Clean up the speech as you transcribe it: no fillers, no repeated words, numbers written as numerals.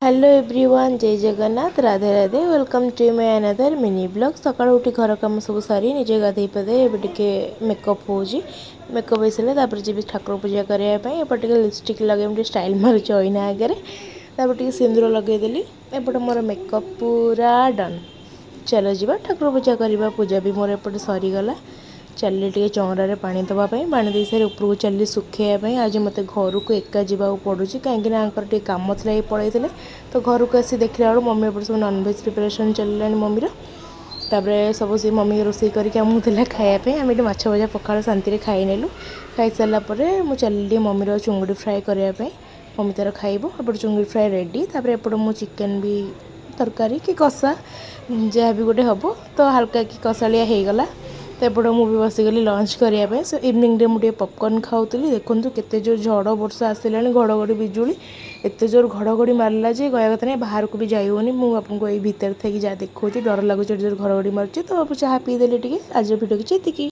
Hello everyone, जय Jagannath, Radhe Radhe. Welcome to my another mini blog. सकाळ उठी घर कम सब सारी निजे गाधे पाधे टे मेकअप हो मेकअप हो सारे जी ठाकुर पूजा करने एपटे लिपस्टिक लगे स्टाइल मारुच अईना आगे टे सिंदूर लगेदेली। एपटे मोर मेकअप पूरा डन। चलो जी ठाकुर पूजा करवा। पूजा भी मोर एपटे सरीगला। चलिए टे चौरारे पानी दवापाई पानी दे सारे उपरको चलिए सुखाइवाई। आज मत घर को एका जावाक पड़ू कहीं कम थी पड़े तो घर को आसी देखला बेलू मम्मी एपटे सब नॉनवेज प्रिपरेशन चलला मम्मीर। तापर सब सी मम्मी रोसे करके खायापी आम ये माछ भजा पखाड़ शांति खाई नेलु। खाई सारापर मुझे चलिए मम्मीर चुंगुड़ी फ्राए करने। मम्मी तार खाइब एपटे चुंगुड़ी फ्राए रेडी। तापर एपटे मु चिकेन भी तरकारी कि कषा जहाँ भी गोटे हम तो हल्का कि कषालिया हो गला। तो एपटे मुझे बसीगली लंच करने। सो इवनिंग मुझे पॉपकॉर्न खाऊली। देखो केते जोर झड़ वर्षा आसला घड़घड़ी बिजुली एत जोर घड़घड़ी मारला जे कहया कथा नहीं। बाहर को भी जाइए मुझे आपको यही भितर थी जहाँ देखा डर लगुच जोर घड़घड़ी मार्च। तो चाह पीदेली टे आज भिडियो किसी।